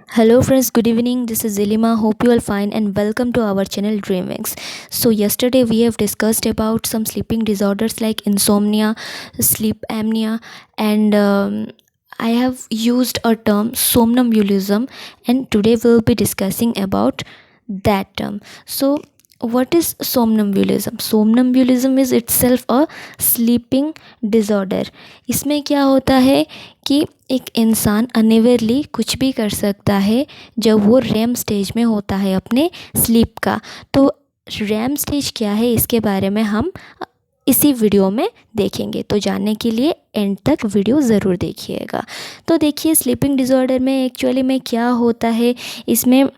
Hello friends, good evening. This is Zilima. Hope you all fine and welcome to our channel DreamX. So yesterday we have discussed about some sleeping disorders like insomnia, sleep apnea, and I have used a term somnambulism, and today we'll be discussing about that term. So what is somnambulism? Somnambulism is itself a sleeping disorder. इसमें क्या होता है कि एक इंसान अनिवार्यली कुछ भी कर सकता है जब वो रैम स्टेज में होता है अपने स्लीप का। तो रैम स्टेज क्या है इसके बारे में हम इसी वीडियो में देखेंगे, तो जानने के लिए एंड तक वीडियो ज़रूर देखिएगा। तो देखिए स्लीपिंग डिज़ॉर्डर में एक्चुअली में क्या होता है, इसमें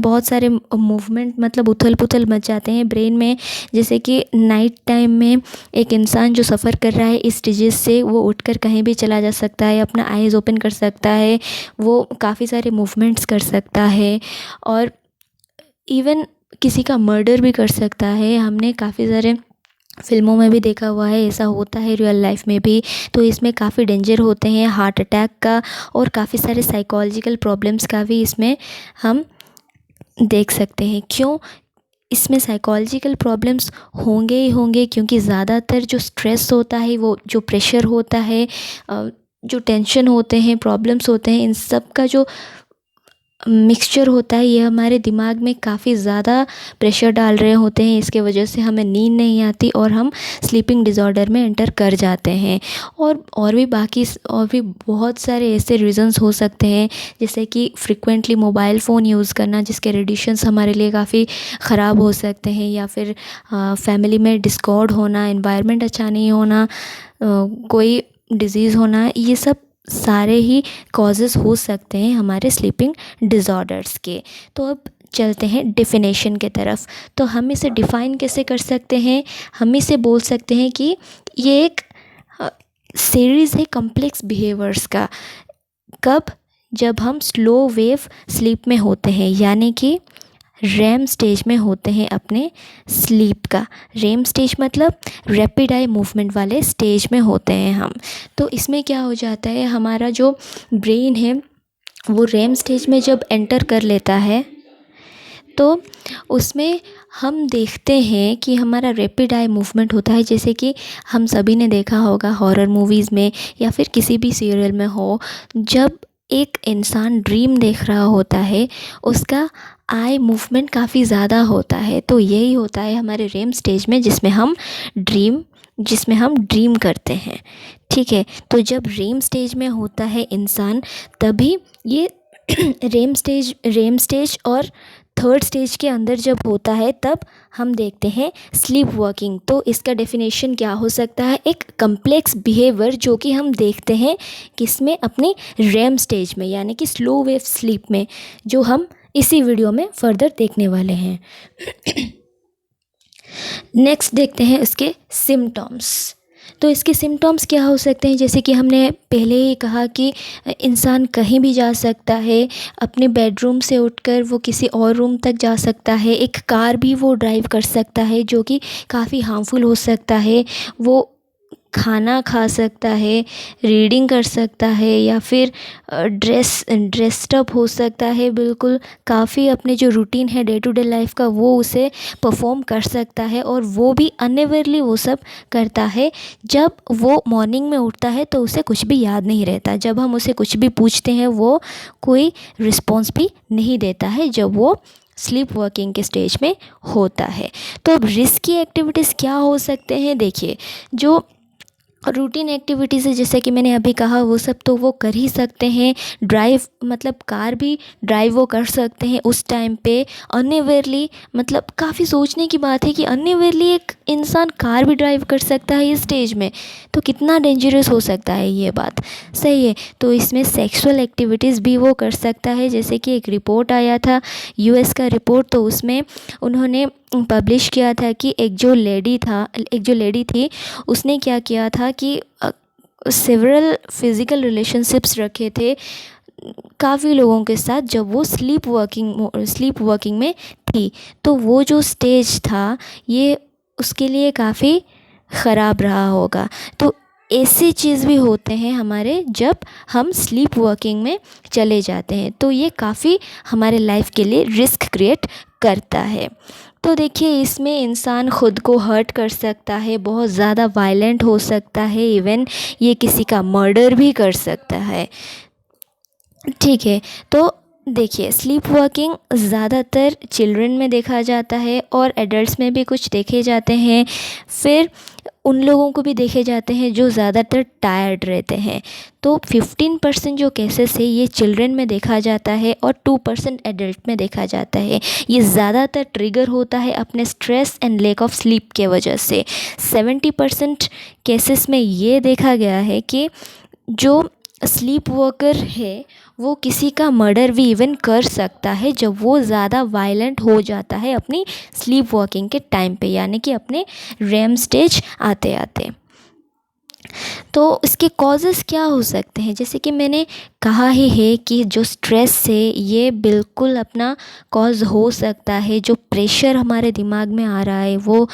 बहुत सारे मूवमेंट मतलब उथल पुथल मच जाते हैं ब्रेन में। जैसे कि नाइट टाइम में एक इंसान जो सफ़र कर रहा है इस डिजीज़ से, वो उठकर कहीं भी चला जा सकता है, अपना आइज़ ओपन कर सकता है, वो काफ़ी सारे मूवमेंट्स कर सकता है और इवन किसी का मर्डर भी कर सकता है। हमने काफ़ी सारे फिल्मों में भी देखा हुआ है, ऐसा होता है रियल लाइफ में भी। तो इसमें काफ़ी डेंजर होते हैं हार्ट अटैक का और काफ़ी सारे साइकोलॉजिकल प्रॉब्लम्स का भी इसमें हम देख सकते हैं। क्यों इसमें साइकोलॉजिकल प्रॉब्लम्स होंगे ही होंगे, क्योंकि ज़्यादातर जो स्ट्रेस होता है, वो जो प्रेशर होता है, जो टेंशन होते हैं, प्रॉब्लम्स होते हैं, इन सब का जो मिक्सचर होता है ये हमारे दिमाग में काफ़ी ज़्यादा प्रेशर डाल रहे होते हैं। इसके वजह से हमें नींद नहीं आती और हम स्लीपिंग डिज़ॉर्डर में एंटर कर जाते हैं। और भी बहुत सारे ऐसे रीज़न्स हो सकते हैं, जैसे कि फ्रिक्वेंटली मोबाइल फ़ोन यूज़ करना जिसके रेडिएशंस हमारे लिए काफ़ी ख़राब हो सकते हैं, या फिर फैमिली में डिस्कॉर्ड होना, एनवायरनमेंट अच्छा नहीं होना, कोई डिज़ीज़ होना, ये सब सारे ही कॉजेज़ हो सकते हैं हमारे स्लीपिंग डिज़ॉर्डर्स के। तो अब चलते हैं डेफिनेशन के तरफ। तो हम इसे डिफ़ाइन कैसे कर सकते हैं? हम इसे बोल सकते हैं कि ये एक सीरीज़ है कम्प्लेक्स बिहेवियर्स का। कब? जब हम स्लो वेव स्लीप में होते हैं, यानी कि रैम स्टेज में होते हैं अपने स्लीप का। रैम स्टेज मतलब रैपिड आई मूवमेंट वाले स्टेज में होते हैं हम। तो इसमें क्या हो जाता है, हमारा जो ब्रेन है वो रैम स्टेज में जब एंटर कर लेता है तो उसमें हम देखते हैं कि हमारा रैपिड आई मूवमेंट होता है। जैसे कि हम सभी ने देखा होगा हॉरर मूवीज़ में या फिर किसी भी सीरियल में हो, जब एक इंसान ड्रीम देख रहा होता है उसका आई मूवमेंट काफ़ी ज़्यादा होता है। तो यही होता है हमारे रेम स्टेज में, जिसमें हम ड्रीम करते हैं। ठीक है, तो जब रेम स्टेज में होता है इंसान, तभी ये रेम स्टेज और थर्ड स्टेज के अंदर जब होता है तब हम देखते हैं स्लीप वर्किंग। तो इसका डेफिनेशन क्या हो सकता है? एक कम्प्लेक्स बिहेवियर जो कि हम देखते हैं किसमें? अपनी रैम स्टेज में, यानी कि स्लो वेव स्लीप में, जो हम इसी वीडियो में फर्दर देखने वाले हैं। नेक्स्ट देखते हैं इसके सिम्टम्स। तो इसके सिम्टम्स क्या हो सकते हैं? जैसे कि हमने पहले ही कहा कि इंसान कहीं भी जा सकता है, अपने बेडरूम से उठकर वो किसी और रूम तक जा सकता है, एक कार भी वो ड्राइव कर सकता है जो कि काफ़ी हार्मफुल हो सकता है, वो खाना खा सकता है, रीडिंग कर सकता है, या फिर ड्रेस्ड अप हो सकता है, बिल्कुल काफ़ी अपने जो रूटीन है डे टू डे लाइफ का वो उसे परफॉर्म कर सकता है, और वो भी अनअवेयरली वो सब करता है। जब वो मॉर्निंग में उठता है तो उसे कुछ भी याद नहीं रहता, जब हम उसे कुछ भी पूछते हैं वो कोई रिस्पॉन्स भी नहीं देता है जब वो स्लीप वर्किंग के स्टेज में होता है। तो अब रिस्की एक्टिविटीज़ क्या हो सकते हैं? देखिए, जो रूटीन एक्टिविटीज़ है जैसे कि मैंने अभी कहा, वो सब तो वो कर ही सकते हैं। ड्राइव मतलब कार भी ड्राइव वो कर सकते हैं उस टाइम पे अनअवेयरली। मतलब काफ़ी सोचने की बात है कि अनअवेयरली एक इंसान कार भी ड्राइव कर सकता है इस स्टेज में, तो कितना डेंजरस हो सकता है ये बात। सही है। तो इसमें सेक्सुअल एक्टिविटीज़ भी वो कर सकता है। जैसे कि एक रिपोर्ट आया था, यूएस का रिपोर्ट, तो उसमें उन्होंने पब्लिश किया था कि एक जो लेडी थी उसने क्या किया था कि सेवरल फिज़िकल रिलेशनशिप्स रखे थे काफ़ी लोगों के साथ जब वो स्लीप वर्किंग में थी। तो वो जो स्टेज था ये उसके लिए काफ़ी ख़राब रहा होगा। तो ऐसी चीज़ भी होते हैं हमारे जब हम स्लीप वर्किंग में चले जाते हैं, तो ये काफ़ी हमारे लाइफ के लिए रिस्क क्रिएट करता है। तो देखिए, इसमें इंसान ख़ुद को हर्ट कर सकता है, बहुत ज़्यादा वायलेंट हो सकता है, इवन ये किसी का मर्डर भी कर सकता है। ठीक है, तो देखिए, स्लीप वर्किंग ज़्यादातर चिल्ड्रन में देखा जाता है और एडल्ट्स में भी कुछ देखे जाते हैं। फिर उन लोगों को भी देखे जाते हैं जो ज़्यादातर टायर्ड रहते हैं। तो 15% जो केसेस है ये चिल्ड्रन में देखा जाता है और 2% एडल्ट में देखा जाता है। ये ज़्यादातर ट्रिगर होता है अपने stress and lack of sleep के वजह से। 70% केसेस में ये देखा गया है कि जो स्लीप वर्कर है वो किसी का मर्डर भी इवन कर सकता है जब वो ज़्यादा वायलेंट हो जाता है अपनी स्लीप वर्किंग के टाइम पे, यानी कि अपने रेम स्टेज आते आते। तो इसके कॉजेज़ क्या हो सकते हैं, जैसे कि मैंने कहा ही है कि जो स्ट्रेस है ये बिल्कुल अपना कॉज हो सकता है। जो प्रेशर हमारे दिमाग में आ रहा है वो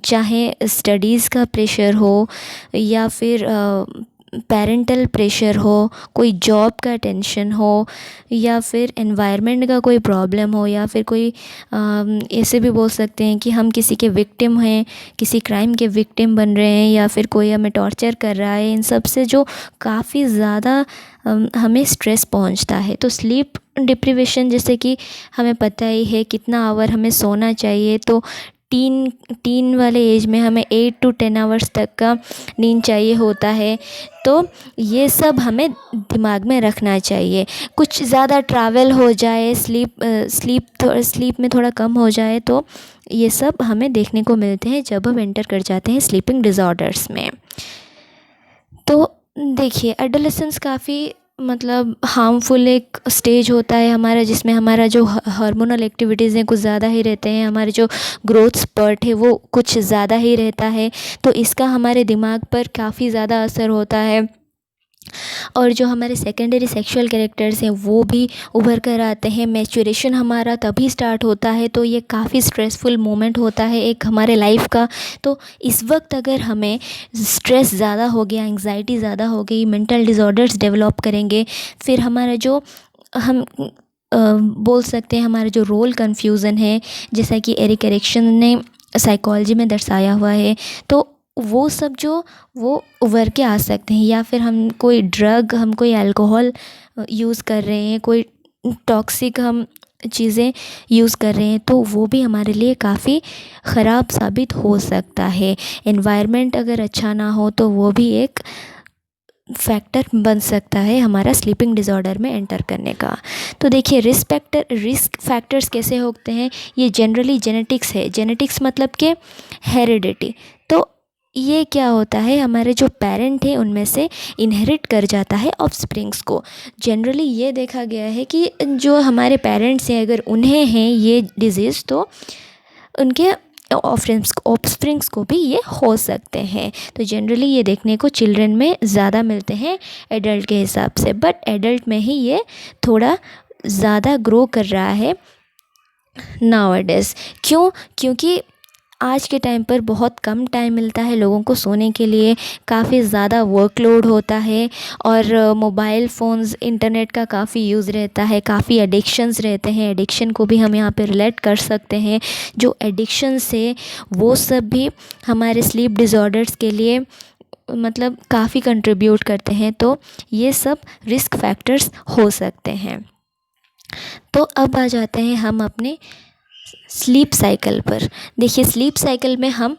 चाहे स्टडीज़ का प्रेशर हो या फिर पेरेंटल प्रेशर हो, कोई जॉब का टेंशन हो या फिर एनवायरनमेंट का कोई प्रॉब्लम हो, या फिर कोई ऐसे भी बोल सकते हैं कि हम किसी के विक्टिम हैं, किसी क्राइम के विक्टिम बन रहे हैं, या फिर कोई हमें टॉर्चर कर रहा है। इन सब से जो काफ़ी ज़्यादा हमें स्ट्रेस पहुंचता है। तो स्लीप डिप्रीवेशन, जैसे कि हमें पता ही है कितना आवर हमें सोना चाहिए, तो टीन वाले एज में हमें 8 to 10 आवर्स तक का नींद चाहिए होता है। तो ये सब हमें दिमाग में रखना चाहिए। कुछ ज़्यादा ट्रैवल हो जाए, स्लीप में थोड़ा कम हो जाए, तो ये सब हमें देखने को मिलते हैं जब हम एंटर कर जाते हैं स्लीपिंग डिसऑर्डर्स में। तो देखिए, एडोलेसेंस काफ़ी मतलब हार्मफुल एक स्टेज होता है हमारा, जिसमें हमारा जो हार्मोनल एक्टिविटीज़ हैं कुछ ज़्यादा ही रहते हैं, हमारे जो ग्रोथ स्पर्ट है वो कुछ ज़्यादा ही रहता है। तो इसका हमारे दिमाग पर काफ़ी ज़्यादा असर होता है, और जो हमारे सेकेंडरी सेक्सुअल कैरेक्टर्स हैं वो भी उभर कर आते हैं। मैच्योरेशन हमारा तभी स्टार्ट होता है, तो ये काफ़ी स्ट्रेसफुल मोमेंट होता है एक हमारे लाइफ का। तो इस वक्त अगर हमें स्ट्रेस ज़्यादा हो गया, एंग्जाइटी ज़्यादा हो गई, मेंटल डिसऑर्डर्स डेवलप करेंगे, फिर हमारा जो हम बोल सकते हैं हमारा जो रोल कन्फ्यूज़न है, जैसा कि एरिक एरिक्सन ने साइकोलॉजी में दर्शाया हुआ है, तो वो सब जो वो उभर के आ सकते हैं। या फिर हम कोई ड्रग, हम कोई अल्कोहल यूज़ कर रहे हैं, कोई टॉक्सिक हम चीज़ें यूज़ कर रहे हैं, तो वो भी हमारे लिए काफ़ी ख़राब साबित हो सकता है। एनवायरनमेंट अगर अच्छा ना हो तो वो भी एक फैक्टर बन सकता है हमारा स्लीपिंग डिसऑर्डर में एंटर करने का। तो देखिए, रिस्क फैक्टर्स कैसे होते हैं, ये जनरली जेनेटिक्स है। जेनेटिक्स मतलब कि हेरिडिटी। तो ये क्या होता है, हमारे जो पेरेंट हैं उनमें से इनहेरिट कर जाता है ऑफस्प्रिंग्स को। जनरली ये देखा गया है कि जो हमारे पेरेंट्स हैं अगर उन्हें हैं ये डिज़ीज़, तो उनके ऑफस्प्रिंग्स को भी ये हो सकते हैं। तो जनरली ये देखने को चिल्ड्रन में ज़्यादा मिलते हैं एडल्ट के हिसाब से, बट एडल्ट में ही ये थोड़ा ज़्यादा ग्रो कर रहा है नाउअडेज़। क्योंकि आज के टाइम पर बहुत कम टाइम मिलता है लोगों को सोने के लिए, काफ़ी ज़्यादा वर्कलोड होता है, और मोबाइल फ़ोन्स, इंटरनेट का काफ़ी यूज़ रहता है, काफ़ी एडिक्शंस रहते हैं। एडिक्शन को भी हम यहाँ पे रिलेट कर सकते हैं। जो एडिक्शंस है वो सब भी हमारे स्लीप डिसऑर्डर्स के लिए मतलब काफ़ी कंट्रीब्यूट करते हैं। तो ये सब रिस्क फैक्टर्स हो सकते हैं। तो अब आ जाते हैं हम अपने स्लीप साइकिल पर। देखिए, स्लीप साइकिल में हम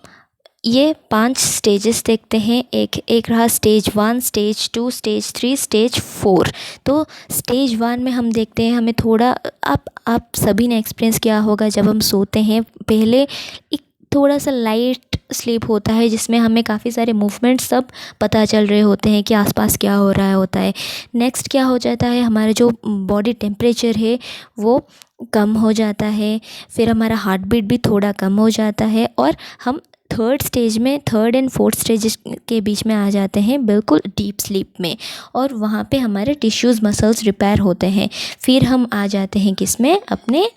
ये 5 स्टेजेस देखते हैं। एक रहा स्टेज 1, स्टेज 2, स्टेज 3, स्टेज 4। तो स्टेज 1 में हम देखते हैं, हमें थोड़ा आप सभी ने एक्सपीरियंस किया होगा, जब हम सोते हैं पहले एक थोड़ा सा लाइट स्लीप होता है, जिसमें हमें काफ़ी सारे मूवमेंट्स सब पता चल रहे होते हैं कि आसपास क्या हो रहा होता है। नेक्स्ट क्या हो जाता है, हमारा जो बॉडी टेम्परेचर है वो कम हो जाता है, फिर हमारा हार्ट बीट भी थोड़ा कम हो जाता है, और हम थर्ड एंड फोर्थ स्टेज के बीच में आ जाते हैं बिल्कुल डीप स्लीप में, और वहाँ पे हमारे टिश्यूज़ मसल्स रिपेयर होते हैं। फिर हम आ जाते हैं किसमें, अपने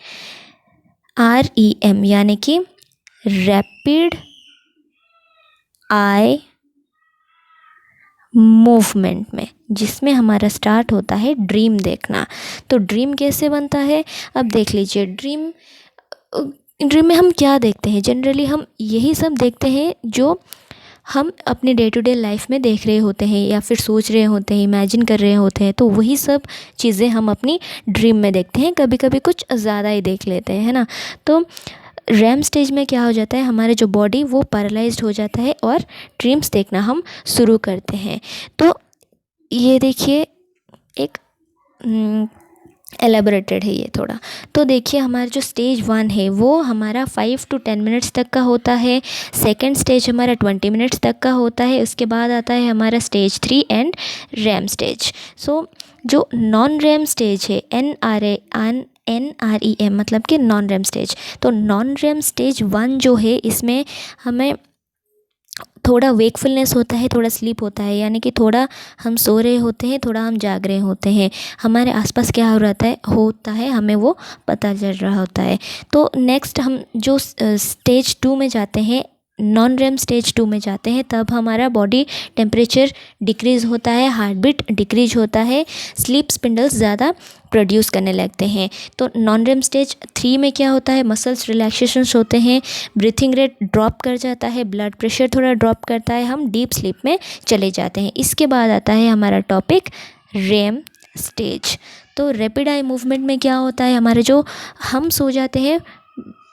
REM यानी कि रैपिड आई मूवमेंट में, जिसमें हमारा स्टार्ट होता है ड्रीम देखना। तो ड्रीम कैसे बनता है, अब देख लीजिए। ड्रीम में हम क्या देखते हैं, जनरली हम यही सब देखते हैं जो हम अपने डे टू डे लाइफ में देख रहे होते हैं या फिर सोच रहे होते हैं, इमेजिन कर रहे होते हैं। तो वही सब चीज़ें हम अपनी ड्रीम में देखते हैं, कभी कभी कुछ ज़्यादा ही देख लेते हैं, है ना। तो रैम स्टेज में क्या हो जाता है, हमारे जो बॉडी वो पैरालाइज्ड हो जाता है और ड्रीम्स देखना हम शुरू करते हैं। तो ये देखिए, एक एलेबरेटेड है ये थोड़ा। तो देखिए, हमारा जो स्टेज 1 है वो हमारा 5 to 10 मिनट्स तक का होता है। सेकंड स्टेज हमारा 20 मिनट्स तक का होता है। उसके बाद आता है हमारा स्टेज 3 एंड रैम स्टेज। सो जो नॉन रैम स्टेज है, NREM मतलब कि नॉन रैम स्टेज। तो नॉन रैम स्टेज 1 जो है, इसमें हमें थोड़ा वेकफुलनेस होता है, थोड़ा स्लीप होता है, यानी कि थोड़ा हम सो रहे होते हैं, थोड़ा हम जाग रहे होते हैं। हमारे आसपास क्या होता है हमें वो पता चल रहा होता है। तो नेक्स्ट हम जो स्टेज 2 में जाते हैं, नॉन रैम स्टेज 2 में जाते हैं, तब हमारा बॉडी टेम्परेचर डिक्रीज़ होता है, हार्ट बीट डिक्रीज होता है, स्लीप स्पिंडल्स ज़्यादा प्रोड्यूस करने लगते हैं। तो नॉन रैम स्टेज 3 में क्या होता है, मसल्स रिलैक्सेशंस होते हैं, ब्रीथिंग रेट ड्रॉप कर जाता है, ब्लड प्रेशर थोड़ा ड्रॉप करता है, हम डीप स्लीप में चले जाते हैं। इसके बाद आता है हमारा टॉपिक रैम स्टेज। तो रैपिड आई मूवमेंट में क्या होता है, हमारे जो हम सो जाते हैं,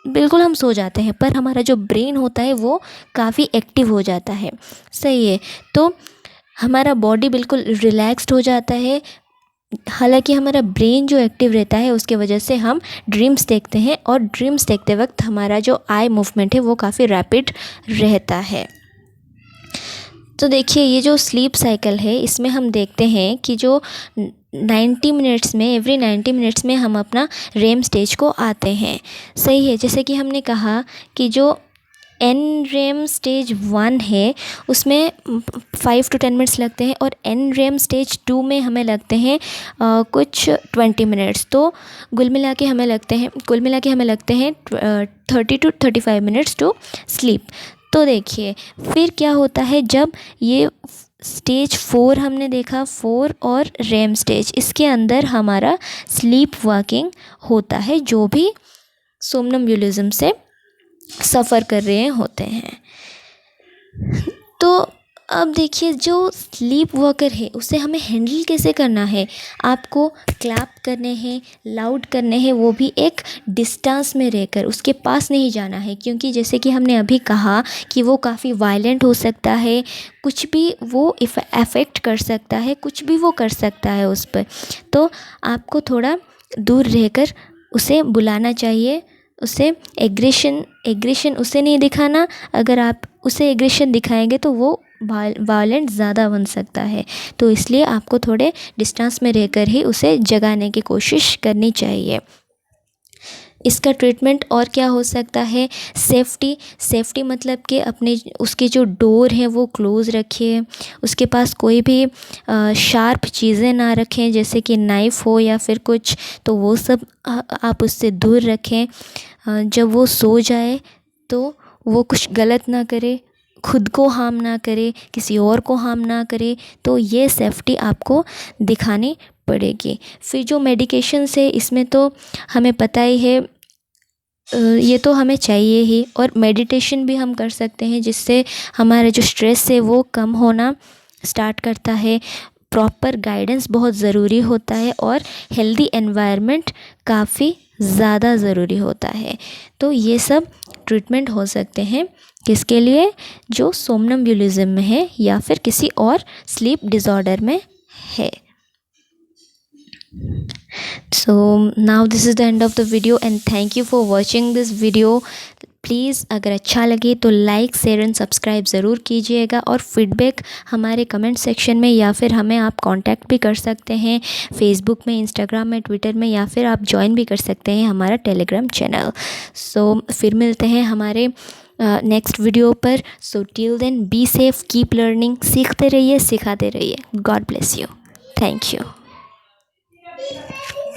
बिल्कुल हम सो जाते हैं, पर हमारा जो ब्रेन होता है वो काफ़ी एक्टिव हो जाता है, सही है। तो हमारा बॉडी बिल्कुल रिलैक्स्ड हो जाता है। हालांकि हमारा ब्रेन जो एक्टिव रहता है उसके वजह से हम ड्रीम्स देखते हैं, और ड्रीम्स देखते वक्त हमारा जो आई मूवमेंट है वो काफ़ी रैपिड रहता है। तो देखिए, ये जो स्लीप साइकिल है, इसमें हम देखते हैं कि जो 90 मिनट्स में, एवरी 90 मिनट्स में हम अपना रेम स्टेज को आते हैं, सही है। जैसे कि हमने कहा कि जो एन रेम स्टेज 1 है उसमें 5 to 10 मिनट्स लगते हैं, और एन रेम स्टेज 2 में हमें लगते हैं कुछ 20 मिनट्स। तो कुल मिला के हमें लगते हैं 30 to 35 मिनट्स टू स्लीप। तो देखिए, फिर क्या होता है, जब ये स्टेज 4 हमने देखा, 4 और रेम स्टेज, इसके अंदर हमारा स्लीप वॉकिंग होता है, जो भी सोमनम्बुलिज्म से सफ़र कर रहे होते हैं। तो अब देखिए, जो स्लीप वॉकर है उसे हमें हैंडल कैसे करना है। आपको क्लैप करने हैं, लाउड करने हैं, वो भी एक डिस्टेंस में रहकर, उसके पास नहीं जाना है, क्योंकि जैसे कि हमने अभी कहा कि वो काफ़ी वायलेंट हो सकता है, कुछ भी वो अफेक्ट कर सकता है, कुछ भी वो कर सकता है उस पर। तो आपको थोड़ा दूर रहकर उसे बुलाना चाहिए, उसे एग्रेशन उसे नहीं दिखाना। अगर आप उसे एग्रेशन दिखाएंगे तो वो वायलेंट ज़्यादा बन सकता है। तो इसलिए आपको थोड़े डिस्टेंस में रहकर ही उसे जगाने की कोशिश करनी चाहिए। इसका ट्रीटमेंट और क्या हो सकता है, सेफ्टी मतलब कि अपने उसकी जो डोर है वो क्लोज़ रखिए, उसके पास कोई भी शार्प चीज़ें ना रखें, जैसे कि नाइफ़ हो या फिर कुछ, तो वो सब आप उससे दूर रखें। जब वो सो जाए तो वो कुछ गलत ना करे, खुद को हार्म ना करे, किसी और को हार्म ना करे। तो ये सेफ्टी आपको दिखानी पड़ेगी। फिर जो मेडिकेशंस है, इसमें तो हमें पता ही है, ये तो हमें चाहिए ही। और मेडिटेशन भी हम कर सकते हैं, जिससे हमारा जो स्ट्रेस है वो कम होना स्टार्ट करता है। प्रॉपर गाइडेंस बहुत ज़रूरी होता है, और हेल्दी एनवायरनमेंट काफ़ी ज़्यादा ज़रूरी होता है। तो ये सब ट्रीटमेंट हो सकते हैं, किसके लिए, जो सोमनम्बुलिज्म में है या फिर किसी और स्लीप डिसऑर्डर में है। So now this is the end of the video and thank you for watching this video. Please अगर अच्छा लगे तो लाइक, शेयर एंड सब्सक्राइब ज़रूर कीजिएगा, और फीडबैक हमारे कमेंट सेक्शन में, या फिर हमें आप कांटेक्ट भी कर सकते हैं फेसबुक में, इंस्टाग्राम में, ट्विटर में, या फिर आप ज्वाइन भी कर सकते हैं हमारा टेलीग्राम चैनल। सो फिर मिलते हैं हमारे नेक्स्ट वीडियो पर। So till then be safe, keep learning, सीखते रहिए, सिखाते रहिए। God bless you. Thank you.